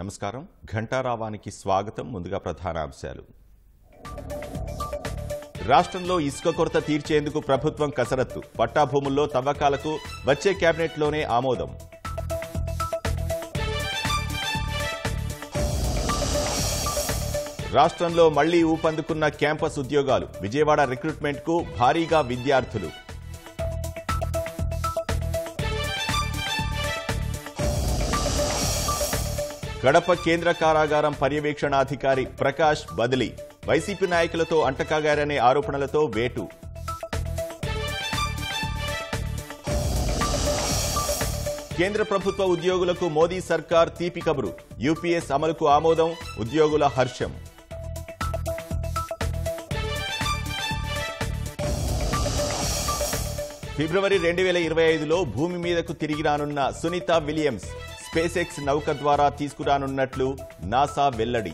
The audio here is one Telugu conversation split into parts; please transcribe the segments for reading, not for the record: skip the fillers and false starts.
నమస్కారం. ఘంటారావానికి స్వాగతం. ముందుగా ప్రధాన అంశాలు. రాష్ట్రంలో ఇసుక కొరత తీర్చేందుకు ప్రభుత్వం కసరత్తు. పట్టా భూముల్లో తవ్వకాలకు వచ్చే కేబినెట్లోనే ఆమోదం. రాష్ట్రంలో మళ్లీ ఊపందుకున్న క్యాంపస్ ఉద్యోగాలు. విజయవాడ రిక్రూట్మెంట్కు భారీగా విద్యార్థులు. గడప కేంద్ర కారాగారం పర్యవేక్షణాధికారి ప్రకాష్ బదిలీ. వైసీపీ నాయకులతో అంటకాగారనే ఆరోపణలతో వేటు. కేంద్ర ప్రభుత్వ ఉద్యోగులకు మోదీ సర్కార్ తీపి కబురు. యూపీఎస్ అమలుకు ఆమోదం. ఉద్యోగుల హర్షం. ఫిబ్రవరి 2025లో భూమి మీదకు తిరిగి రానున్న సునీత విలియమ్స్ స్పేస్ ఎక్స్ నౌక ద్వారా తీసుకురానున్నట్లు నాసా వెల్లడి.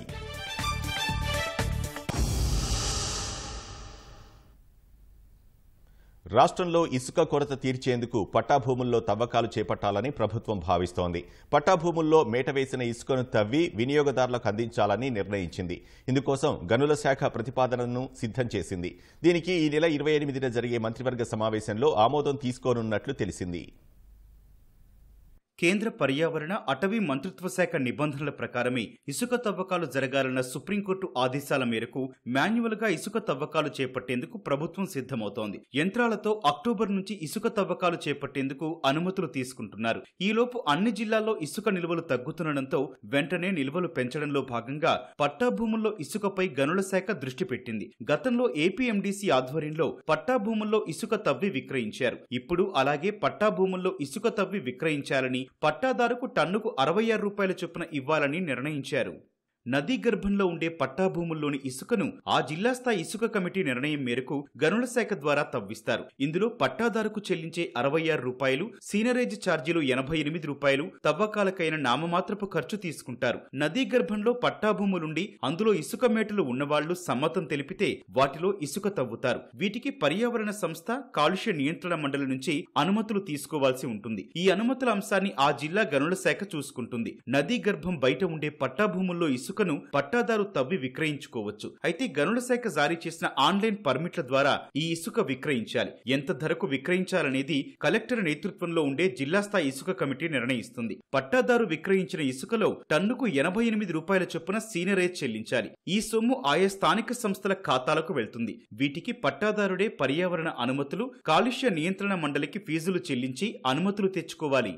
రాష్ట్రంలో ఇసుక కొరత తీర్చేందుకు పట్టాభూముల్లో తవ్వకాలు చేపట్టాలని ప్రభుత్వం భావిస్తోంది. పట్టాభూముల్లో మేటవేసిన ఇసుకను తవ్వి వినియోగదారులకు అందించాలని నిర్ణయించింది. ఇందుకోసం గనుల శాఖ ప్రతిపాదనను సిద్ధం చేసింది. దీనికి ఈ నెల 28న జరిగే మంత్రివర్గ సమావేశంలో ఆమోదం తీసుకోనున్నట్లు తెలిసింది. కేంద్ర పర్యావరణ అటవీ మంత్రిత్వ శాఖ నిబంధనల ప్రకారమే ఇసుక తవ్వకాలు జరగాలన్న సుప్రీంకోర్టు ఆదేశాల మేరకు మాన్యువల్ గా ఇసుక తవ్వకాలు చేపట్టేందుకు ప్రభుత్వం సిద్ధమవుతోంది. యంత్రాలతో అక్టోబర్ నుంచి ఇసుక తవ్వకాలు చేపట్టేందుకు అనుమతులు తీసుకుంటున్నారు. ఈలోపు అన్ని జిల్లాల్లో ఇసుక నిల్వలు తగ్గుతుండటంతో వెంటనే నిల్వలు పెంచడంలో భాగంగా పట్టా భూముల్లో ఇసుకపై గనుల శాఖ దృష్టి పెట్టింది. గతంలో ఏపీఎండీసీ ఆధ్వర్యంలో పట్టా భూముల్లో ఇసుక తవ్వి విక్రయించారు. ఇప్పుడు అలాగే పట్టా భూముల్లో ఇసుక తవ్వి విక్రయించాలని, పట్టాదారుకు టన్నుకు 66 రూపాయల చొప్పున ఇవ్వాలని నిర్ణయించారు. నదీ గర్భంలో ఉండే పట్టా భూముల్లోని ఇసుకను ఆ జిల్లా స్థాయి ఇసుక కమిటీ నిర్ణయం మేరకు గనుల శాఖ ద్వారా తవ్విస్తారు. ఇందులో పట్టాదారుకు చెల్లించే 66 రూపాయలు, సీనరేజ్ ఛార్జీలు 88 రూపాయలు, తవ్వకాలకైన నామమాత్రపు ఖర్చు తీసుకుంటారు. నదీ గర్భంలో పట్టా భూములుండి అందులో ఇసుక మేటలు ఉన్నవాళ్లు సమ్మతం తెలిపితే వాటిలో ఇసుక తవ్వుతారు. వీటికి పర్యావరణ సంస్థ, కాలుష్య నియంత్రణ మండలి నుంచి అనుమతులు తీసుకోవాల్సి ఉంటుంది. ఈ అనుమతుల అంశాన్ని ఆ జిల్లా గనుల శాఖ చూసుకుంటుంది. నదీ గర్భం బయట ఉండే పట్టా భూముల్లో ఇసుకను పట్టాదారు తవ్వి విక్రయించుకోవచ్చు. అయితే గనుల శాఖ జారీ చేసిన ఆన్లైన్ పర్మిట్ల ద్వారా ఈ ఇసుక విక్రయించాలి. ఎంత ధరకు విక్రయించాలనేది కలెక్టర్ నేతృత్వంలో ఉండే జిల్లా స్థాయి ఇసుక కమిటీ నిర్ణయిస్తుంది. పట్టాదారు విక్రయించిన ఇసుకలో టన్నుకు 88 రూపాయల చొప్పున సీనరేజ్ చెల్లించాలి. ఈ సొమ్ము ఆయా స్థానిక సంస్థల ఖాతాలకు వెళ్తుంది. వీటికి పట్టాదారుడే పర్యావరణ అనుమతులు, కాలుష్య నియంత్రణ మండలికి ఫీజులు చెల్లించి అనుమతులు తెచ్చుకోవాలి.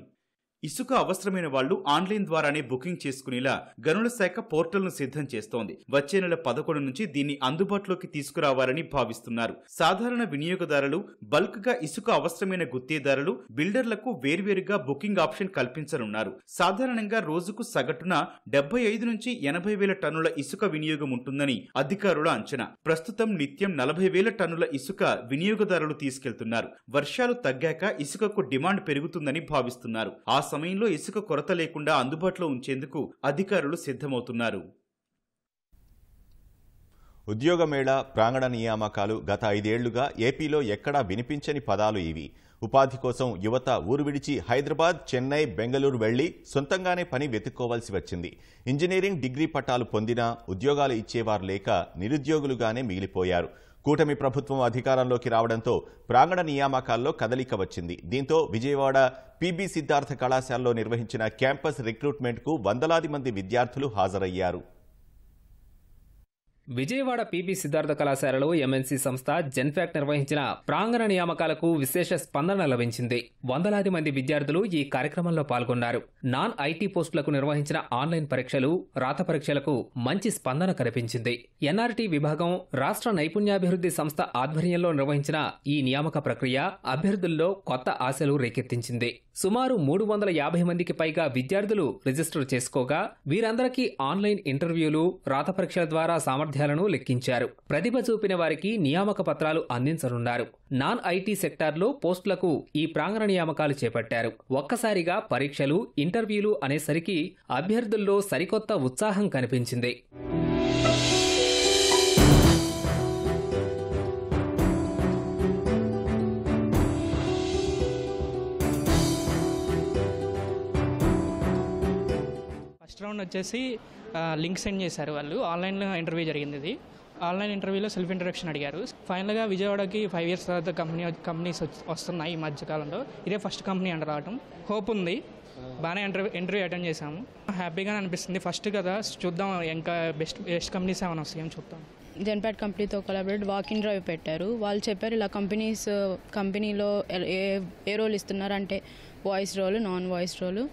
ఇసుక అవసరమైన వాళ్లు ఆన్లైన్ ద్వారానే బుకింగ్ చేసుకునేలా గనుల శాఖ పోర్టల్ను సిద్ధం చేస్తోంది. వచ్చే నెల 11 నుంచి దీన్ని అందుబాటులోకి తీసుకురావాలని భావిస్తున్నారు. సాధారణ వినియోగదారులు, బల్క్ గా ఇసుక అవసరమైన గుత్తేదారులు, బిల్డర్లకు వేర్వేరుగా బుకింగ్ ఆప్షన్ కల్పించనున్నారు. సాధారణంగా రోజుకు సగటున 75 నుంచి 80 వేల టన్నుల ఇసుక వినియోగం ఉంటుందని అధికారుల అంచనా. ప్రస్తుతం నిత్యం 40 వేల టన్నుల ఇసుక వినియోగదారులు తీసుకెళ్తున్నారు. వర్షాలు తగ్గాక ఇసుకకు డిమాండ్ పెరుగుతుందని భావిస్తున్నారు. ఆ సమయంలో ఇసుక కొరత లేకుండా అందుబాటులో ఉంచేందుకు అధికారులు సిద్ధమవుతున్నారు. ఉద్యోగ మేళా, ప్రాంగణ నియామకాలు గత 5 ఏళ్లుగా ఏపీలో ఎక్కడా వినిపించని పదాలు ఇవి. ఉపాధి కోసం యువత ఊరు విడిచి హైదరాబాద్, చెన్నై, బెంగళూరు వెళ్లి సొంతంగానే పని వెతుక్కోవాల్సి వచ్చింది. ఇంజనీరింగ్ డిగ్రీ పట్టాలు పొందినా ఉద్యోగాలు ఇచ్చేవారు లేక నిరుద్యోగులుగానే మిగిలిపోయారు. కూటమి ప్రభుత్వం అధికారంలోకి రావడంతో ప్రాంగణ నియామకాల్లో కదలిక వచ్చింది. దీంతో విజయవాడ పీబీ సిద్ధార్థ కళాశాలలో నిర్వహించిన క్యాంపస్ రిక్రూట్మెంట్కు వందలాది మంది విద్యార్థులు హాజరయ్యారు. విజయవాడ పీబీ సిద్ధార్థ కళాశాలలో ఎంఎన్సీ సంస్థ జెన్ఫాక్ట్ నిర్వహించిన ప్రాంగణ నియామకాలకు విశేష స్పందన లభించింది. వందలాది మంది విద్యార్థులు ఈ కార్యక్రమంలో పాల్గొన్నారు. నాన్ ఐటీ పోస్టులకు నిర్వహించిన ఆన్లైన్ పరీక్షలు, రాత పరీక్షలకు మంచి స్పందన కనిపించింది. ఎన్ఆర్టీ విభాగం, రాష్ట్ర నైపుణ్యాభివృద్ధి సంస్థ ఆధ్వర్యంలో నిర్వహించిన ఈ నియామక ప్రక్రియ అభ్యర్థుల్లో కొత్త ఆశలు రేకెత్తించింది. సుమారు 350 మందికి పైగా విద్యార్థులు రిజిస్టర్ చేసుకోగా వీరందరికీ ఆన్లైన్ ఇంటర్వ్యూలు, రాత పరీక్షల ద్వారా సామర్థ్యాలను లెక్కించారు. ప్రతిభ చూపిన వారికి నియామక పత్రాలు అందించనున్నారు. నాన్ ఐటీ సెక్టార్లో పోస్టులకు ఈ ప్రాంగణ నియామకాలు చేపట్టారు. ఒక్కసారిగా పరీక్షలు, ఇంటర్వ్యూలు అనేసరికి అభ్యర్థుల్లో సరికొత్త ఉత్సాహం కనిపించింది. ఫస్ట్ రౌండ్ వచ్చేసి లింక్ సెండ్ చేశారు వాళ్ళు. ఆన్లైన్లో ఇంటర్వ్యూ జరిగింది. ఇది ఆన్లైన్ ఇంటర్వ్యూలో సెల్ఫ్ ఇంట్రడక్షన్ అడిగారు. ఫైనల్గా విజయవాడకి 5 years తర్వాత కంపెనీస్ వస్తున్నాయి ఈ మధ్యకాలంలో. ఇదే ఫస్ట్ కంపెనీ అంట రావటం. హోప్ ఉంది. బాగానే ఇంటర్వ్యూ అటెండ్ చేశాము. హ్యాపీగానే అనిపిస్తుంది. ఫస్ట్ కదా, చూద్దాం ఇంకా బెస్ట్ కంపెనీస్ ఏమైనా వస్తాయేమో చూద్దాం. జెన్పాట్ కంపెనీతో కొలాబరేట్ వాక్-ఇన్ డ్రైవ్ పెట్టారు. వాళ్ళు చెప్పారు ఇలా కంపెనీలో ఏ రోల్ ఇస్తున్నారు అంటే voice role, non voice role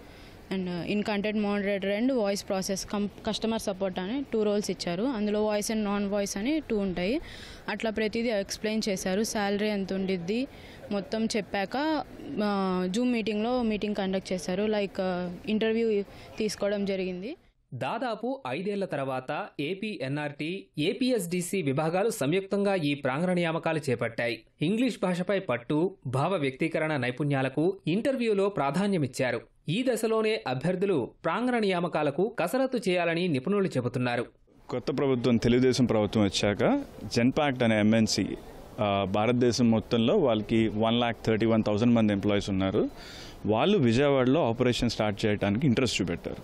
and in content moderator and voice process customer support అని 2 roles ఇచ్చారు. అందులో వాయిస్ అండ్ నాన్ వాయిస్ అని 2 ఉంటాయి. అట్లా ప్రతిదీ ఎక్స్ప్లెయిన్ చేశారు. శాలరీ ఎంత ఉండిద్ది మొత్తం చెప్పాక జూమ్ మీటింగ్ కండక్ట్ చేశారు. లైక్ ఇంటర్వ్యూ తీసుకోవడం జరిగింది. దాదాపు 5 ఏళ్ల తర్వాత ఏపీ ఎన్ఆర్టీ, ఏపీఎస్డీసీ విభాగాలు సంయుక్తంగా ఈ ప్రాంగణ నియామకాలు చేపట్టాయి. ఇంగ్లీష్ భాషపై పట్టు, భావ వ్యక్తీకరణ నైపుణ్యాలకు ఇంటర్వ్యూలో ప్రాధాన్యమిచ్చారు. ఈ దశలోనే అభ్యర్థులు ప్రాంగణ నియామకాలకు కసరత్తు చేయాలని నిపుణులు చెబుతున్నారు. కొత్త ప్రభుత్వం, తెలుగుదేశం ప్రభుత్వం వచ్చాక జెన్పాక్ట్ అనే ఎంఎన్సీ భారతదేశం మొత్తంలో వాళ్ళకి 1,31,000 మంది ఎంప్లాయీస్ ఉన్నారు. వాళ్ళు విజయవాడలో ఆపరేషన్ స్టార్ట్ చేయడానికి ఇంట్రెస్ట్ చూపెట్టారు.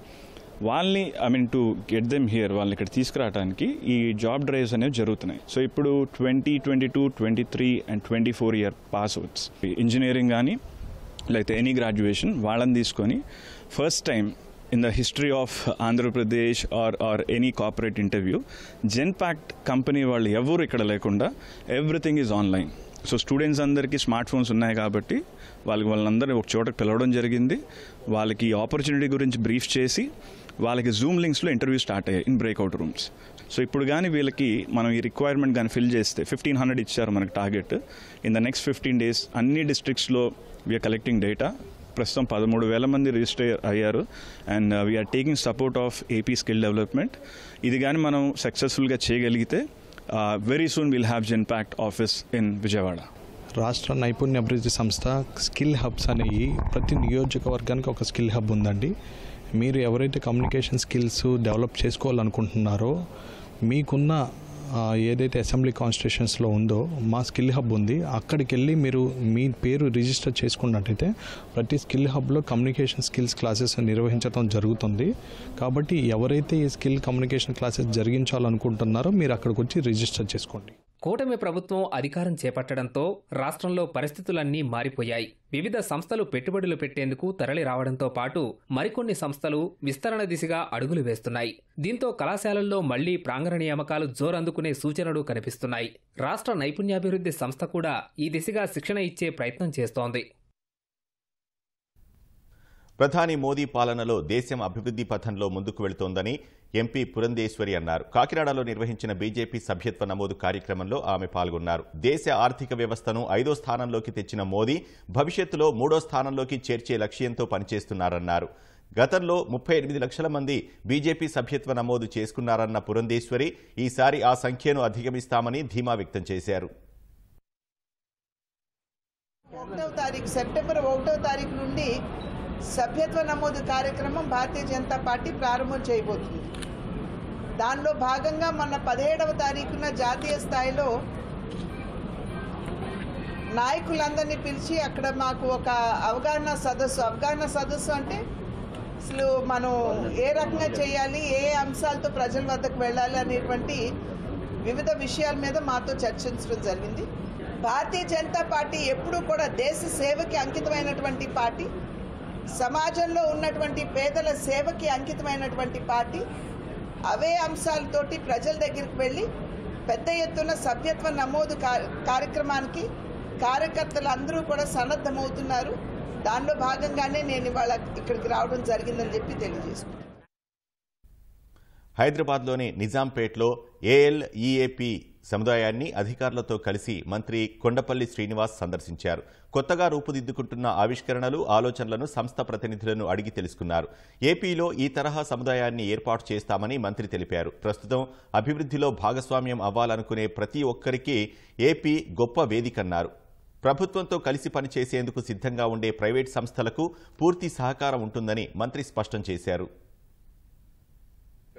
వాళ్ళని టు గెట్ దెమ్ హియర్, వాళ్ళని ఇక్కడ తీసుకురావడానికి ఈ జాబ్ డ్రైవ్స్ అనేవి జరుగుతున్నాయి. సో ఇప్పుడు 2022, 23 and 24 year pass outs engineering కానీ లేకపోతే ఎనీ గ్రాడ్యుయేషన్ వాళ్ళని తీసుకొని first time in the history of Andhra Pradesh or any corporate interview Genpact company వాళ్ళు ఎవరు ఇక్కడ లేకుండా everything is online. So students అందరికీ స్మార్ట్ ఫోన్స్ ఉన్నాయి కాబట్టి వాళ్ళందరినీ ఒక చోటకి పిలవడం జరిగింది. వాళ్ళకి ఆపర్చునిటీ గురించి బ్రీఫ్ చేసి వాళ్ళకి జూమ్ లింక్స్లో ఇంటర్వ్యూ స్టార్ట్ అయ్యాయి ఇన్ బ్రేక్అవుట్ రూమ్స్. సో ఇప్పుడు కానీ వీళ్ళకి మనం ఈ రిక్వైర్మెంట్ కానీ ఫిల్ చేస్తే 1,500 ఇచ్చారు మనకు target. In the next 15 days అన్ని డిస్ట్రిక్ట్స్లో వీఆర్ కలెక్టింగ్ డేటా. ప్రస్తుతం 13,000 మంది రిజిస్టర్ అయ్యారు and we are taking support of AP skill development. ఇది కానీ మనం సక్సెస్ఫుల్గా చేయగలిగితే very soon will have Genpact office in Vijayawada. రాష్ట్ర నైపుణ్య అభివృద్ధి సంస్థ స్కిల్ హబ్స్ అనేవి ప్రతి నియోజకవర్గానికి ఒక స్కిల్ హబ్ ఉందండి. మీరు ఎవరైతే కమ్యూనికేషన్ స్కిల్స్ డెవలప్ చేసుకోవాలనుకుంటున్నారో మీకున్న ఏదైతే అసెంబ్లీ కాన్స్టిట్యూషన్స్లో ఉందో మా స్కిల్ హబ్ ఉంది. అక్కడికి వెళ్ళి మీరు మీ పేరు రిజిస్టర్ చేసుకున్నట్టయితే ప్రతి స్కిల్ హబ్లో కమ్యూనికేషన్ స్కిల్స్ క్లాసెస్ నిర్వహించడం జరుగుతుంది. కాబట్టి ఎవరైతే ఈ స్కిల్ కమ్యూనికేషన్ క్లాసెస్ జరిగించాలనుకుంటున్నారో మీరు అక్కడికి వచ్చి రిజిస్టర్ చేసుకోండి. కూటమి ప్రభుత్వం అధికారం చేపట్టడంతో రాష్ట్రంలో పరిస్థితులన్నీ మారిపోయాయి. వివిధ సంస్థలు పెట్టుబడులు పెట్టేందుకు తరలి రావడంతో పాటు మరికొన్ని సంస్థలు విస్తరణ దిశగా అడుగులు వేస్తున్నాయి. దీంతో కళాశాలల్లో మళ్లీ ప్రాంగణ నియామకాలు జోరందుకునే సూచనలు కనిపిస్తున్నాయి. రాష్ట్ర నైపుణ్యాభివృద్ధి సంస్థ కూడా ఈ దిశగా శిక్షణ ఇచ్చే ప్రయత్నం చేస్తోంది. ప్రధాని మోదీ పాలనలో దేశం అభివృద్ధి పథంలో ముందుకు వెళుతోందని ఎంపీ పురంధేశ్వరి అన్నారు. కాకినాడలో నిర్వహించిన బీజేపీ సభ్యత్వ నమోదు కార్యక్రమంలో ఆమె పాల్గొన్నారు. దేశ ఆర్థిక వ్యవస్థను 5వ స్థానంలోకి తెచ్చిన మోదీ భవిష్యత్తులో 3వ స్థానంలోకి చేర్చే లక్ష్యంతో పనిచేస్తున్నారన్నారు. గతంలో 38 లక్షల మంది బీజేపీ సభ్యత్వ నమోదు చేసుకున్నారన్న పురంధేశ్వరి ఈసారి ఆ సంఖ్యను అధిగమిస్తామని ధీమా వ్యక్తం చేశారు. సెప్టెంబర్ 1వ తారీఖు నుండి సభ్యత్వ నమోదు కార్యక్రమం భారతీయ జనతా పార్టీ ప్రారంభం చేయబోతుంది. దానిలో భాగంగా మొన్న 17వ తారీఖున జాతీయ స్థాయిలో నాయకులందరినీ పిలిచి అక్కడ మాకు ఒక అవగాహన సదస్సు అంటే అసలు మనం ఏ రకంగా చేయాలి, ఏ అంశాలతో ప్రజల వద్దకు వెళ్ళాలి అనేటువంటి వివిధ విషయాల మీద మాతో చర్చించడం జరిగింది. భారతీయ జనతా పార్టీ ఎప్పుడూ కూడా దేశ సేవకి అంకితమైనటువంటి పార్టీ, సమాజంలో ఉన్నటువంటి పేదల సేవకి అంకితమైనటువంటి పార్టీ. అవే అంశాలతోటి ప్రజల దగ్గరికి వెళ్ళి పెద్ద ఎత్తున సభ్యత్వ నమోదు కార్యక్రమానికి కార్యకర్తలు అందరూ కూడా సన్నద్ధమవుతున్నారు. దానిలో భాగంగానే నేను ఇవాళ ఇక్కడికి రావడం జరిగిందని చెప్పి తెలియజేసుకున్నాను. హైదరాబాద్లోని నిజాంపేట్లో ఏఎల్ఈఏపీ సముదాయాన్ని అధికారులతో కలిసి మంత్రి కొండపల్లి శ్రీనివాస్ సందర్శించారు. కొత్తగా రూపుదిద్దుకుంటున్న ఆవిష్కరణలు, ఆలోచనలను సంస్థ ప్రతినిధులను అడిగి తెలుసుకున్నారు. ఏపీలో ఈ తరహా సముదాయాన్ని ఏర్పాటు చేస్తామని మంత్రి తెలిపారు. ప్రస్తుతం అభివృద్ధిలో భాగస్వామ్యం అవ్వాలనుకునే ప్రతి ఒక్కరికి ఏపీ గొప్ప వేదికన్నారు. ప్రభుత్వంతో కలిసి పనిచేసేందుకు సిద్ధంగా ఉండే ప్రైవేట్ సంస్థలకు పూర్తి సహకారం ఉంటుందని మంత్రి స్పష్టం చేశారు.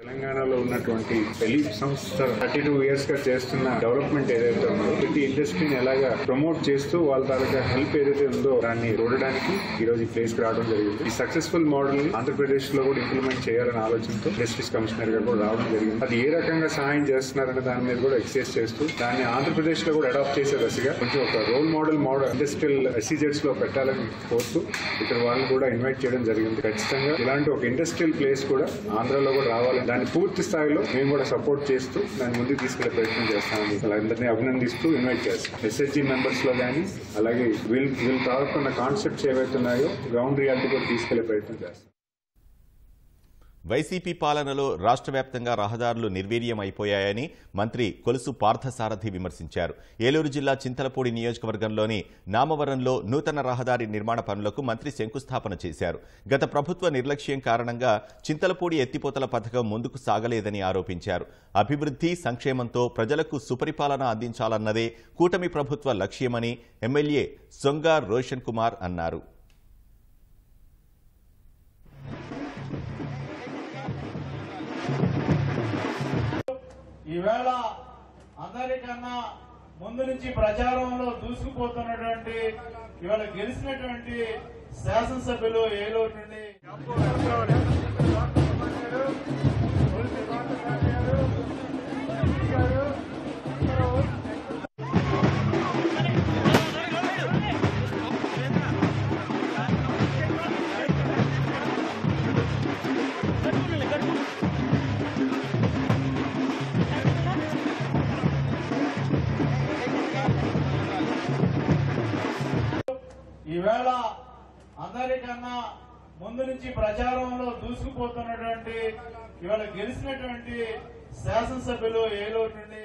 తెలంగాణలో ఉన్నటువంటి టెలిప్ సంస్థ 32 years గా చేస్తున్న డెవలప్మెంట్ ఏదైతే ఉందో ప్రతి ఇండస్ట్రీని ఎలాగా ప్రమోట్ చేస్తూ వాళ్ళ తాలూకా హెల్ప్ ఏదైతే ఉందో దాన్ని చూడడానికి ఈ రోజు ఈ ప్లేస్ కి రావడం జరిగింది. ఈ సక్సెస్ఫుల్ మోడల్ ని ఆంధ్రప్రదేశ్ లో కూడా ఇంప్లిమెంట్ చేయాలనే ఆలోచనతో ఇండస్ట్రీస్ కమిషనర్ గా కూడా రావడం జరిగింది. అది ఏ రకంగా సహాయం చేస్తున్నారనే దాని మీద కూడా ఎక్సైజ్ చేస్తూ దాన్ని ఆంధ్రప్రదేశ్ లో కూడా అడాప్ట్ చేసే దశగా కొంచెం ఒక రోల్ మోడల్ ఇండస్ట్రియల్ ఎస్సీజెడ్స్ లో పెట్టాలని కోరుతూ ఇక్కడ వాళ్ళని కూడా ఇన్వైట్ చేయడం జరిగింది. ఖచ్చితంగా ఇలాంటి ఒక ఇండస్ట్రియల్ ప్లేస్ కూడా ఆంధ్రాలో కూడా రావాలని దాన్ని పూర్తి స్థాయిలో మేము కూడా సపోర్ట్ చేస్తూ దాన్ని ముందుకు తీసుకెళ్లే ప్రయత్నం చేస్తామని వాళ్ళందరినీ అభినందిస్తూ ఇన్వైట్ చేస్తాం. ఎస్ఎస్జీ మెంబర్స్ లో కానీ అలాగే వీళ్ళు తాగుతున్న కాన్సెప్ట్స్ ఏవైతే ఉన్నాయో గ్రౌండ్ రియాలిటీ కూడా తీసుకెళ్లే ప్రయత్నం చేస్తాం. వైసీపీ పాలనలో రాష్ట్ర వ్యాప్తంగా రహదారులు నిర్వీర్యం అయిపోయాయని మంత్రి కొలుసు పార్థసారథి విమర్శించారు. ఏలూరు జిల్లా చింతలపూడి నియోజకవర్గంలోని నామవరంలో నూతన రహదారి నిర్మాణ పనులకు మంత్రి శంకుస్థాపన చేశారు. గత ప్రభుత్వ నిర్లక్ష్యం కారణంగా చింతలపూడి ఎత్తిపోతల పథకం ముందుకు సాగలేదని ఆరోపించారు. అభివృద్ధి సంక్షేమంతో ప్రజలకు సుపరిపాలన అందించాలన్నదే కూటమి ప్రభుత్వ లక్ష్యమని ఎమ్మెల్యే సొంగ రోషన్ కుమార్ అన్నారు. ఈవేళ అందరికన్నా ముందు నుంచి ప్రచారంలో దూసుకుపోతున్నటువంటి ఇవాళ గెలిచినటువంటి శాసనసభ్యులు ఏలూరు నుండి ఈవేళ అందరికన్నా ముందు నుంచి ప్రచారంలో దూసుకుపోతున్నటువంటి ఇవాళ గెలిచినటువంటి శాసనసభ్యులు ఏలూరు నుండి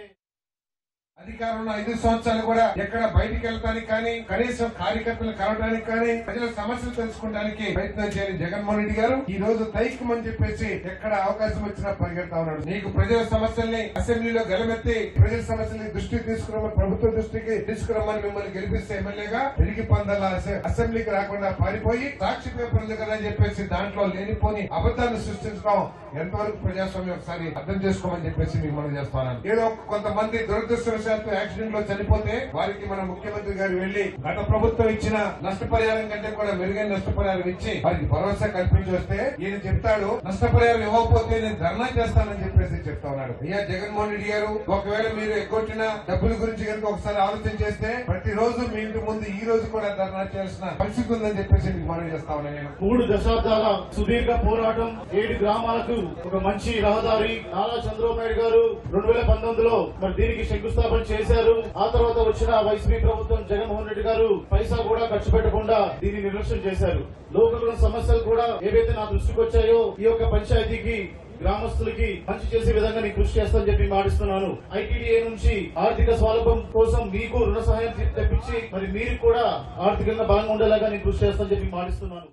అధికారంలో 5 సంవత్సరాలు కూడా ఎక్కడ బయటికి వెళ్ళడానికి కానీ కనీసం కార్యకర్తలు కలవడానికి కానీ ప్రజల సమస్యలు తెలుసుకోవడానికి ప్రయత్నం చేయని జగన్మోహన్ రెడ్డి గారు ఈ రోజు తైకమని చెప్పేసి ఎక్కడ అవకాశం వచ్చినా పరిగెడతా ఉన్నాడు. నీకు ప్రజల సమస్యల్ని అసెంబ్లీలో గెలమెత్తి ప్రజల సమస్యల్ని దృష్టికి తీసుకురమ్మని ప్రభుత్వ దృష్టికి తీసుకురమ్మని మిమ్మల్ని గెలిపిస్తే ఎమ్మెల్యేగా తిరిగి పందల అసెంబ్లీకి రాకుండా పారిపోయి సాక్షి పేపర్లు కదా అని చెప్పేసి దాంట్లో లేనిపోని అబద్దాన్ని సృష్టించడం ఎంతవరకు ప్రజాస్వామ్యం ఒకసారి అర్థం చేసుకోమని చెప్పేసి మిమ్మల్ని చేస్తాను. ఏదో కొంతమంది దురదృష్టవశాత్తు యాక్సిడెంట్ లో చనిపోతే వారికి మన ముఖ్యమంత్రి గారు వెళ్లి గత ప్రభుత్వం ఇచ్చిన నష్టపరిహారం కంటే కూడా మెరుగైన నష్టపరిహారం ఇచ్చి వారికి భరోసా కల్పించి వస్తే ఈయన చెప్తాడు నష్టపరిహారం ఇవ్వకపోతే నేను ధర్నా చేస్తానని చెప్పేసి చెప్తా ఉన్నాడు. అయ్యా జగన్మోహన్ రెడ్డి గారు, ఒకవేళ మీరు ఎగ్గొట్టిన డబ్బుల గురించి కనుక ఒకసారి ఆలోచన చేస్తే ప్రతిరోజు మీ ఇంటి ముందు ఈ రోజు కూడా ధర్నా చేయాల్సిన పరిస్థితి ఉందని చెప్పేసి మీకు మనం చేస్తా ఉన్నా. నేను 3 దశాబ్దాల సుదీర్ఘ పోరాటం 7 గ్రామాలకు ఒక మంచి రహదారి నారా చంద్రబాబు నాయుడు గారు 2019లో మరి దీనికి శంకుస్థాపన చేశారు. ఆ తర్వాత వచ్చిన వైసీపీ ప్రభుత్వం జగన్మోహన్ రెడ్డి గారు పైసా కూడా ఖర్చు పెట్టకుండా దీన్ని నిర్లక్ష్యం చేశారు. లోకల్ సమస్యలు కూడా ఏవైతే నా దృష్టికి వచ్చాయో ఈ యొక్క పంచాయతీకి గ్రామస్తులకి మంచి చేసే విధంగా నేను కృషి చేస్తానని చెప్పి మాటిస్తున్నాను. ఐటీడీఏ నుంచి ఆర్థిక స్వావలంబం కోసం మీకు రుణ సహాయం తెప్పించి మరి మీరు కూడా ఆర్థికంగా బలంగా ఉండేలాగా నేను కృషి చేస్తానని చెప్పి మాటిస్తున్నాను.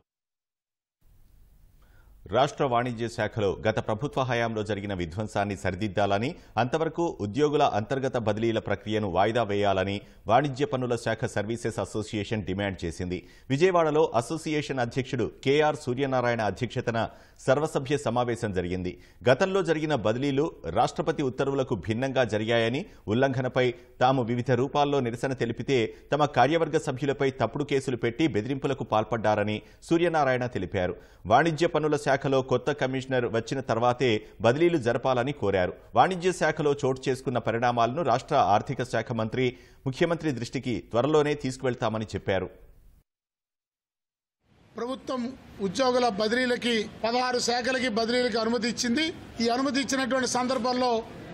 రాష్ట్ర వాణిజ్య శాఖలో గత ప్రభుత్వ హయాంలో జరిగిన విధ్వంసాన్ని సరిదిద్దాలని, అంతవరకు ఉద్యోగుల అంతర్గత బదిలీల ప్రక్రియను వాయిదా వేయాలని వాణిజ్య పన్నుల శాఖ సర్వీసెస్ అసోసియేషన్ డిమాండ్ చేసింది. విజయవాడలో అసోసియేషన్ అధ్యక్షుడు కేఆర్ సూర్యనారాయణ అధ్యక్షతన సర్వసభ్య సమావేశం జరిగింది. గతంలో జరిగిన బదిలీలు రాష్ట్రపతి ఉత్తర్వులకు భిన్నంగా జరిగాయని, ఉల్లంఘనపై తాము వివిధ రూపాల్లో నిరసన తెలిపితే తమ కార్యవర్గ సభ్యులపై తప్పుడు కేసులు పెట్టి బెదిరింపులకు పాల్పడ్డారని సూర్యనారాయణ తెలిపారు. వాణిజ్య పన్నుల శాఖలో కొత్త కమిషనర్ వచ్చిన తర్వాతే బదిలీలు జరపాలని కోరారు. వాణిజ్య శాఖలో చోటు చేసుకున్న పరిణామాలను రాష్ట్ర ఆర్థిక శాఖ మంత్రి ముఖ్యమంత్రి దృష్టికి త్వరలోనే తీసుకువెళ్తామని చెప్పారు. ప్రభుత్వం ఉద్యోగుల బదిలీలకి 16 శాఖలకి బదిలీలకి అనుమతి ఇచ్చింది. ఈ అనుమతి ఇచ్చినటువంటి సందర్భంలో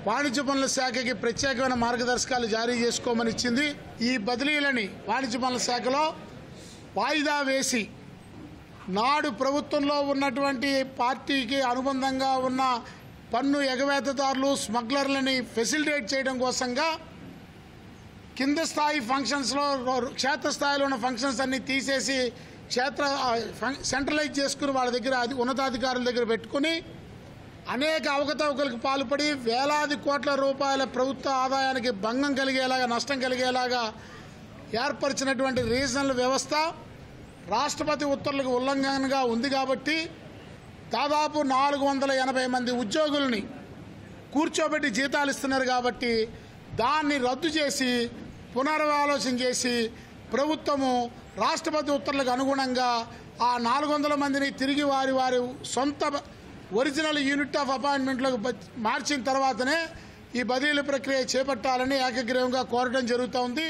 వాణిజ్య పనుల శాఖకి ప్రత్యేకమైన మార్గదర్శకాలు జారీ చేసుకోమని ఇచ్చింది. ఈ బదిలీలని వాణిజ్య పనుల శాఖలో వాయిదా వేసి నాడు ప్రభుత్వంలో ఉన్నటువంటి పార్టీకి అనుబంధంగా ఉన్న పన్ను ఎగవేతదారులు స్మగ్లర్లని ఫెసిలిటేట్ చేయడం కోసంగా కింద స్థాయి ఫంక్షన్స్లో క్షేత్రస్థాయిలో ఉన్న ఫంక్షన్స్ అన్ని తీసేసి సెంట్రలైజ్ చేసుకుని వాళ్ళ దగ్గర ఉన్నతాధికారుల దగ్గర పెట్టుకుని అనేక అవకతవకలకు పాల్పడి వేలాది కోట్ల రూపాయల ప్రభుత్వ ఆదాయానికి భంగం కలిగేలాగా, నష్టం కలిగేలాగా ఏర్పరిచినటువంటి రీజనల్ వ్యవస్థ రాష్ట్రపతి ఉత్తర్వులకు ఉల్లంఘనగా ఉంది. కాబట్టి దాదాపు 480 మంది ఉద్యోగుల్ని కూర్చోబెట్టి జీతాలు ఇస్తున్నారు. కాబట్టి దాన్ని రద్దు చేసి పునరాలోచన చేసి ప్రభుత్వము రాష్ట్రపతి ఉత్తర్వులకు అనుగుణంగా ఆ 400 మందిని తిరిగి వారి సొంత ఒరిజినల్ యూనిట్ ఆఫ్ అపాయింట్మెంట్లకు మార్చిన తర్వాతనే ఈ బదిలీ ప్రక్రియ చేపట్టాలని ఏకగ్రీవంగా కోరడం జరుగుతూ ఉంది.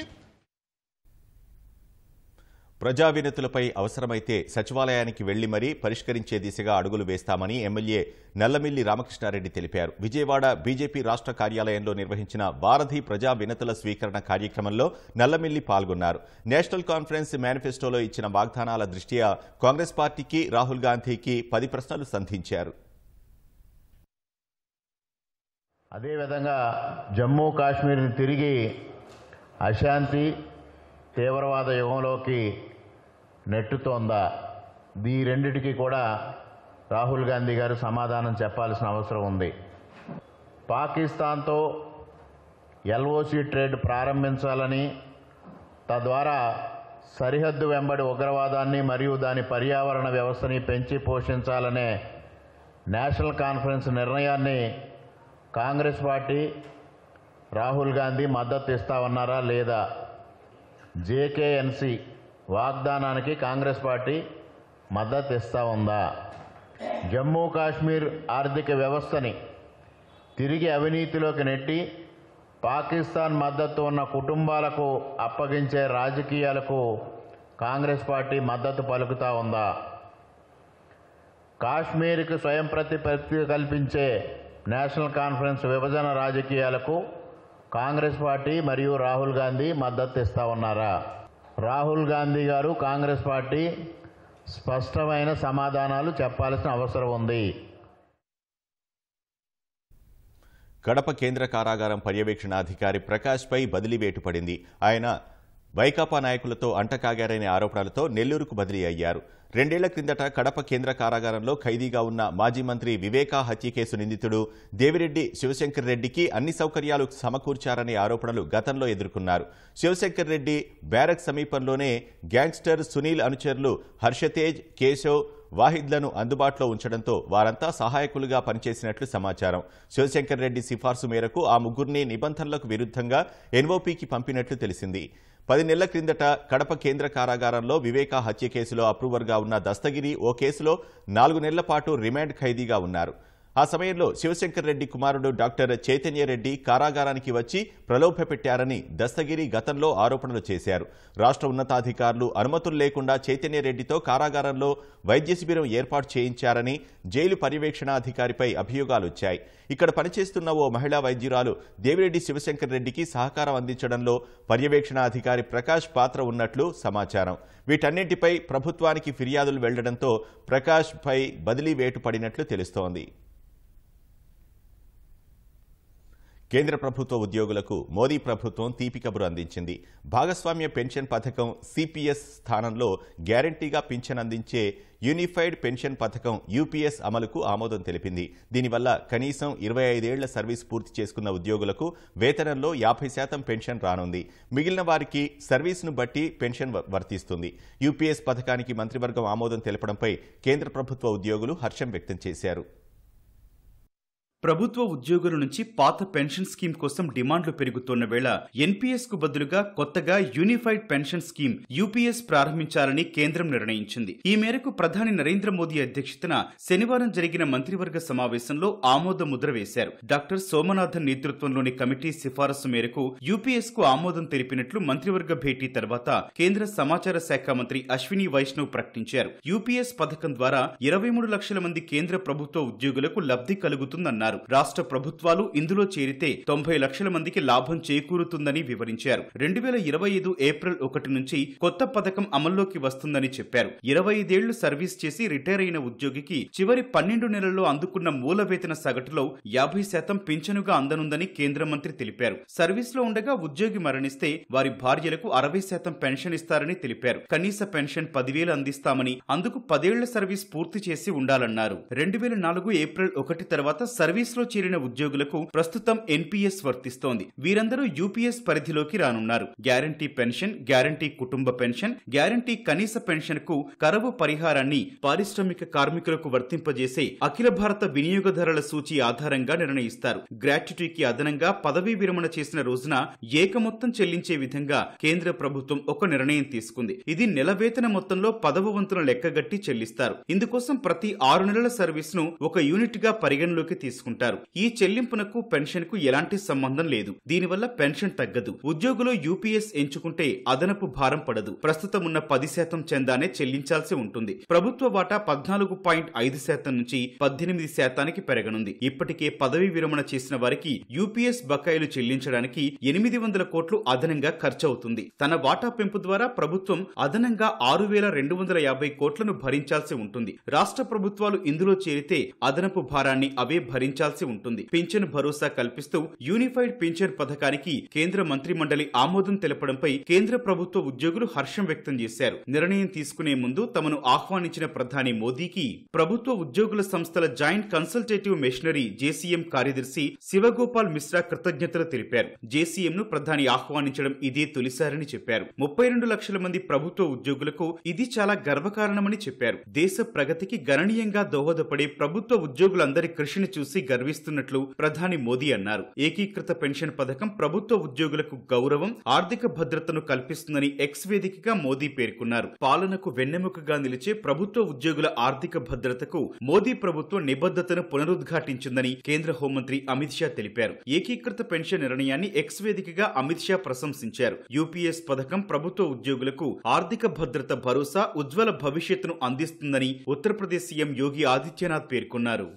ప్రజా వినతులపై అవసరమైతే సచివాలయానికి వెళ్లి మరీ పరిష్కరించే దిశగా అడుగులు వేస్తామని ఎమ్మెల్యే నల్లమిల్లి రామకృష్ణారెడ్డి తెలిపారు. విజయవాడ బీజేపీ రాష్ట్ర కార్యాలయంలో నిర్వహించిన వారధి ప్రజా వినతుల స్వీకరణ కార్యక్రమంలో నల్లమిల్లి పాల్గొన్నారు. నేషనల్ కాన్ఫరెన్స్ మేనిఫెస్టోలో ఇచ్చిన వాగ్దానాల దృష్ట్యా కాంగ్రెస్ పార్టీకి, రాహుల్ గాంధీకి 10 ప్రశ్నలు సంధించారు. అదేవిధంగా జమ్మూ కాశ్మీర్ని తిరిగి అశాంతి, తీవ్రవాద యుగంలోకి నెట్టుతోందా? ఈ రెండిటికి కూడా రాహుల్ గాంధీ గారు సమాధానం చెప్పాల్సిన అవసరం ఉంది. పాకిస్తాన్తో ఎల్ఓసి ట్రేడ్ ప్రారంభించాలని, తద్వారా సరిహద్దు వెంబడి ఉగ్రవాదాన్ని మరియు దాని పర్యావరణ వ్యవస్థని పెంచి పోషించాలనే నేషనల్ కాన్ఫరెన్స్ నిర్ణయాన్ని కాంగ్రెస్ పార్టీ, రాహుల్ గాంధీ మద్దతు ఇస్తామన్నారా లేదా? జేకేఎన్సీ వాగ్దానానికి కాంగ్రెస్ పార్టీ మద్దతు ఇస్తా ఉందా? జమ్మూ కాశ్మీర్ ఆర్థిక వ్యవస్థని తిరిగి అవినీతిలోకి నెట్టి పాకిస్తాన్ మద్దతు ఉన్న కుటుంబాలకు అప్పగించే రాజకీయాలకు కాంగ్రెస్ పార్టీ మద్దతు పలుకుతా ఉందా? కాశ్మీర్కు స్వయం ప్రతిపత్తి కల్పించే నేషనల్ కాన్ఫరెన్స్ విభజన రాజకీయాలకు కాంగ్రెస్ పార్టీ మరియు రాహుల్ గాంధీ మద్దతు ఇస్తా ఉన్నారా? రాహుల్ గాంధీ గారు, కాంగ్రెస్ పార్టీ స్పష్టమైన సమాధానాలు చెప్పాల్సిన అవసరం ఉంది. కడప కేంద్ర కారాగారం పర్యవేక్షణాధికారి ప్రకాష్పై బదిలీ వేటు పడింది. ఆయన వైకాపా నాయకులతో అంటకాగారనే ఆరోపణలతో నెల్లూరుకు బదిలీ అయ్యారు. 2 ఏళ్ల క్రిందట కడప కేంద్ర కారాగారంలో ఖైదీగా ఉన్న మాజీ మంత్రి వివేకా హత్య కేసు నిందితుడు దేవిరెడ్డి శివశంకర్ రెడ్డికి అన్ని సౌకర్యాలు సమకూర్చారనే ఆరోపణలు గతంలో ఎదుర్కొన్నారు. శివశంకర్ రెడ్డి బ్యారక్ సమీపంలోనే గ్యాంగ్స్టర్ సునీల్ అనుచరులు హర్షతేజ్, కేశవ్, వాహిద్లను అందుబాటులో ఉంచడంతో వారంతా సహాయకులుగా పనిచేసినట్లు సమాచారం. శివశంకర్ రెడ్డి సిఫార్సు మేరకు ఆ ముగ్గురిని నిబంధనలకు విరుద్ధంగా ఎన్ఓపీకి పంపినట్లు తెలిసింది. 10 నెలల క్రిందట కడప కేంద్ర కారాగారంలో వివేకా హత్య కేసులో అప్రూవర్గా ఉన్న దస్తగిరి ఓ కేసులో 4 నెలల పాటు రిమాండ్ ఖైదీగా ఉన్నారు. ఆ సమయంలో శివశంకర్ రెడ్డి కుమారుడు డాక్టర్ చైతన్యరెడ్డి కారాగారానికి వచ్చి ప్రలోభపెట్టారని దస్తగిరి గతంలో ఆరోపణలు చేశారు. రాష్ట్ర ఉన్నతాధికారులు అనుమతులు లేకుండా చైతన్యరెడ్డితో కారాగారంలో వైద్య శిబిరం ఏర్పాటు చేయించారని జైలు పర్యవేక్షణాధికారిపై అభియోగాలొచ్చాయి. ఇక్కడ పనిచేస్తున్న ఓ మహిళా వైద్యురాలు దేవిరెడ్డి శివశంకర్ రెడ్డికి సహకారం అందించడంలో పర్యవేక్షణాధికారి ప్రకాష్ పాత్ర ఉన్నట్లు సమాచారం. వీటన్నింటిపై ప్రభుత్వానికి ఫిర్యాదులు వెళ్లడంతో ప్రకాష్పై బదిలీ వేటు పడినట్లు తెలుస్తోంది. కేంద్ర ప్రభుత్వ ఉద్యోగులకు మోదీ ప్రభుత్వం తీపి కబురు అందించింది. భాగస్వామ్య పెన్షన్ పథకం సిపిఎస్ స్థానంలో గ్యారంటీగా పింఛన్ అందించే యూనిఫైడ్ పెన్షన్ పథకం యూపీఎస్ అమలుకు ఆమోదం తెలిపింది. దీనివల్ల కనీసం 25 ఏళ్ల సర్వీస్ పూర్తి చేసుకున్న ఉద్యోగులకు వేతనంలో 50% పెన్షన్ రానుంది. మిగిలిన వారికి సర్వీస్ను బట్టి పెన్షన్ వర్తిస్తుంది. యూపీఎస్ పథకానికి మంత్రివర్గం ఆమోదం తెలపడంపై కేంద్ర ప్రభుత్వ ఉద్యోగులు హర్షం వ్యక్తం చేశారు. ప్రభుత్వ ఉద్యోగుల నుంచి పాత పెన్షన్ స్కీమ్ కోసం డిమాండ్లు పెరుగుతున్న వేళ ఎన్పీఎస్ కు బదులుగా కొత్తగా యూనిఫైడ్ పెన్షన్ స్కీమ్ యూపీఎస్ ప్రారంభించాలని కేంద్రం నిర్ణయించింది. ఈ మేరకు ప్రధాని నరేంద్ర మోదీ అధ్యక్షతన శనివారం జరిగిన మంత్రివర్గ సమావేశంలో ఆమోద ముద్ర వేశారు. డాక్టర్ సోమనాథన్ నేతృత్వంలోని కమిటీ సిఫారసు మేరకు యూపీఎస్ కు ఆమోదం తెలిపినట్లు మంత్రివర్గ భేటీ తర్వాత కేంద్ర సమాచార శాఖ మంత్రి అశ్విని వైష్ణవ్ ప్రకటించారు. యూపీఎస్ పథకం ద్వారా 23 లక్షల మంది కేంద్ర ప్రభుత్వ ఉద్యోగులకు లబ్ధి కలుగుతుందన్నారు. రాష్ట్ర ప్రభుత్వాలు ఇందులో చేరితే 90 లక్షల మందికి లాభం చేకూరుతుందని వివరించారు. 2025 ఏప్రిల్ 1 నుంచి కొత్త పథకం అమల్లోకి వస్తుందని చెప్పారు. 25 ఏళ్లు సర్వీస్ చేసి రిటైర్ అయిన ఉద్యోగికి చివరి 12 నెలల్లో అందుకున్న మూల వేతన సగటులో 50% పింఛనుగా అందనుందని కేంద్ర మంత్రి తెలిపారు. సర్వీస్ లో ఉండగా ఉద్యోగి మరణిస్తే వారి భార్యలకు 60% పెన్షన్ ఇస్తారని తెలిపారు. కనీస పెన్షన్ 10,000 అందిస్తామని, అందుకు 10 ఏళ్ల సర్వీస్ పూర్తి చేసి ఉండాలన్నారు. 2004 ఏప్రిల్ 1 తర్వాత సర్వీస్ సర్వీస్లో చేరిన ఉద్యోగులకు ప్రస్తుతం ఎన్పీఎస్ వర్తిస్తోంది. వీరందరూ యూపీఎస్ పరిధిలోకి రానున్నారు. గ్యారంటీ పెన్షన్, గ్యారంటీ కుటుంబ పెన్షన్, గ్యారంటీ కనీస పెన్షన్ కు కరవు పరిహారాన్ని పారిశ్రామిక కార్మికులకు వర్తింపజేసే అఖిల భారత వినియోగదారుల సూచి ఆధారంగా నిర్ణయిస్తారు. గ్రాట్యుటీకి అదనంగా పదవీ విరమణ చేసిన రోజున ఏకమొత్తం చెల్లించే విధంగా కేంద్ర ప్రభుత్వం ఒక నిర్ణయం తీసుకుంది. ఇది నెల వేతన మొత్తంలో 10వ వంతున లెక్కగట్టి చెల్లిస్తారు. ఇందుకోసం ప్రతి 6 నెలల సర్వీస్ ను ఒక యూనిట్ గా పరిగణలోకి తీసుకుంటారు. ఈ చెల్లింపునకు పెన్షన్ కు ఎలాంటి సంబంధం లేదు. దీనివల్ల పెన్షన్ తగ్గదు. ఉద్యోగులు యూపీఎస్ ఎంచుకుంటే అదనపు భారం పడదు. ప్రస్తుతం ఉన్న 10% చందానే చెల్లించాల్సి ఉంటుంది. ప్రభుత్వ వాటా 14.5% నుంచి 18% పెరగనుంది. ఇప్పటికే పదవీ విరమణ చేసిన వారికి యూపీఎస్ బకాయిలు చెల్లించడానికి 800 కోట్లు అదనంగా ఖర్చవుతుంది. తన వాటా పెంపు ద్వారా ప్రభుత్వం అదనంగా 6,250 కోట్లను భరించాల్సి ఉంటుంది. రాష్ట్ర ప్రభుత్వాలు ఇందులో చేరితే అదనపు భారాన్ని అవే భరించాల్సి ఉంటుంది. పింఛన్ భరోసా కల్పిస్తూ యూనిఫైడ్ పింఛన్ పథకానికి కేంద్ర మంత్రి మండలి ఆమోదం తెలపడంపై కేంద్ర ప్రభుత్వ ఉద్యోగులు హర్షం వ్యక్తం చేశారు. నిర్ణయం తీసుకునే ముందు తమను ఆహ్వానించిన ప్రధాని మోదీకి ప్రభుత్వ ఉద్యోగుల సంస్థల జాయింట్ కన్సల్టేటివ్ మెషినరీ జేసీఎం కార్యదర్శి శివగోపాల్ మిశ్రా కృతజ్ఞతలు తెలిపారు. జేసీఎం ను ప్రధాని ఆహ్వానించడం ఇదే తొలిసారని చెప్పారు. 32 లక్షల మంది ప్రభుత్వ ఉద్యోగులకు ఇది చాలా గర్వకారణమని చెప్పారు. దేశ ప్రగతికి గణనీయంగా దోహదపడే ప్రభుత్వ ఉద్యోగులందరి కృషిని చూసి గర్విస్తున్నట్లు ప్రధాని మోదీ అన్నారు. ఏకీకృత పెన్షన్ పథకం ప్రభుత్వ ఉద్యోగులకు గౌరవం, ఆర్థిక భద్రతను కల్పిస్తుందని ఎక్స్ వేదికగా మోదీ పేర్కొన్నారు. పాలనకు వెన్నెముకగా నిలిచే ప్రభుత్వ ఉద్యోగుల ఆర్థిక భద్రతకు మోదీ ప్రభుత్వం నిబద్ధతను పునరుద్ఘాటించిందని కేంద్ర హోంమంత్రి అమిత్ షా తెలిపారు. ఏకీకృత పెన్షన్ నిర్ణయాన్ని ఎక్స్ వేదికగా అమిత్ షా ప్రశంసించారు. యూపీఎస్ పథకం ప్రభుత్వ ఉద్యోగులకు ఆర్థిక భద్రత, భరోసా, ఉజ్వల భవిష్యత్తును అందిస్తుందని ఉత్తరప్రదేశ్ సీఎం యోగి ఆదిత్యనాథ్ పేర్కొన్నారు.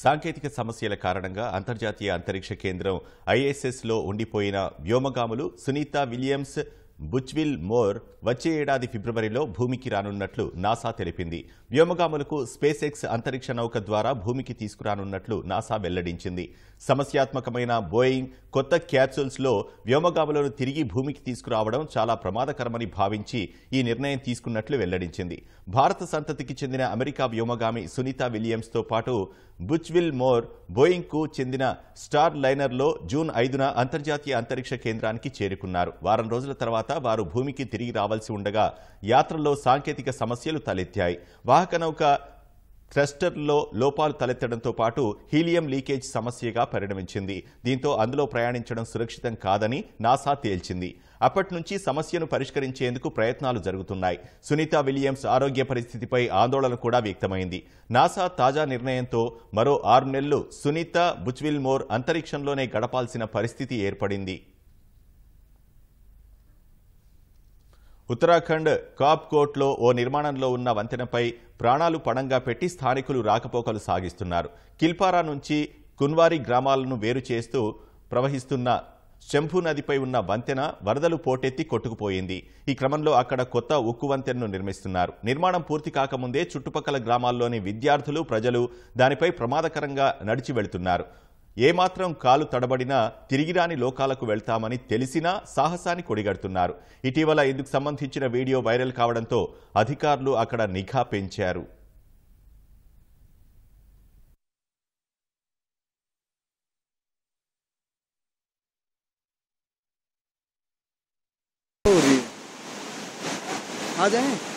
సాంకేతిక సమస్యల కారణంగా అంతర్జాతీయ అంతరిక్ష కేంద్రం ఐఎస్ఎస్లో ఉండిపోయిన వ్యోమగాములు సునీత విలియమ్స్, బుచ్విల్ మోర్ వచ్చే ఏడాది ఫిబ్రవరిలో భూమికి రానున్నట్లు నాసా తెలిపింది. వ్యోమగాములకు స్పేస్ ఎక్స్ అంతరిక్ష నౌక ద్వారా భూమికి తీసుకురానున్నట్లు నాసా వెల్లడించింది. సమస్యాత్మకమైన బోయింగ్ కొత్త క్యాప్సూల్స్లో వ్యోమగాములను తిరిగి భూమికి తీసుకురావడం చాలా ప్రమాదకరమని భావించి ఈ నిర్ణయం తీసుకున్నట్లు వెల్లడించింది. భారత సంతతికి చెందిన అమెరికా వ్యోమగామి సునీత విలియమ్స్తో పాటు బుచ్విల్ మోర్ బోయింగ్కు చెందిన స్టార్ లైనర్లో జూన్ 5న అంతర్జాతీయ అంతరిక్ష కేంద్రానికి చేరుకున్నారు. వారం రోజుల తర్వాత వారు భూమికి తిరిగి రావాల్సి ఉండగా యాత్రలో సాంకేతిక సమస్యలు తలెత్తాయి. వాహక నౌక థ్రస్టర్లో లోపాలు తలెత్తడంతో పాటు హీలియం లీకేజ్ సమస్యగా పరిణమించింది. దీంతో అందులో ప్రయాణించడం సురక్షితం కాదని నాసా తేల్చింది. అప్పటి నుంచి సమస్యను పరిష్కరించేందుకు ప్రయత్నాలు జరుగుతున్నాయి. సునీత విలియమ్స్ ఆరోగ్య పరిస్థితిపై ఆందోళన కూడా వ్యక్తమైంది. నాసా తాజా నిర్ణయంతో మరో 6 నెలలు సునీత, బుచ్విల్ మోర్ అంతరిక్షంలోనే గడపాల్సిన పరిస్థితి ఏర్పడింది. ఉత్తరాఖండ్ కాప్కోట్లో ఓ నిర్మాణంలో ఉన్న వంతెనపై ప్రాణాలు పణంగా పెట్టి స్థానికులు రాకపోకలు సాగిస్తున్నారు. కిల్పారా నుంచి కున్వారి గ్రామాలను వేరు చేస్తూ ప్రవహిస్తున్న శంభు నదిపై ఉన్న వంతెన వరదలు పోటెత్తి కొట్టుకుపోయింది. ఈ క్రమంలో అక్కడ కొత్త ఉక్కు వంతెనను నిర్మిస్తున్నారు. నిర్మాణం పూర్తి కాకముందే చుట్టుపక్కల గ్రామాల్లోని విద్యార్థులు, ప్రజలు దానిపై ప్రమాదకరంగా నడిచి వెళుతున్నారు. ఏమాత్రం కాలు తడబడినా తిరిగిరాని లోకాలకు వెళ్తామని తెలిసినా సాహసాన్ని కొడిగడుతున్నారు. ఇటీవల ఇందుకు సంబంధించిన వీడియో వైరల్ కావడంతో అధికారులు అక్కడ నిఘా పెంచారు. आ जाएं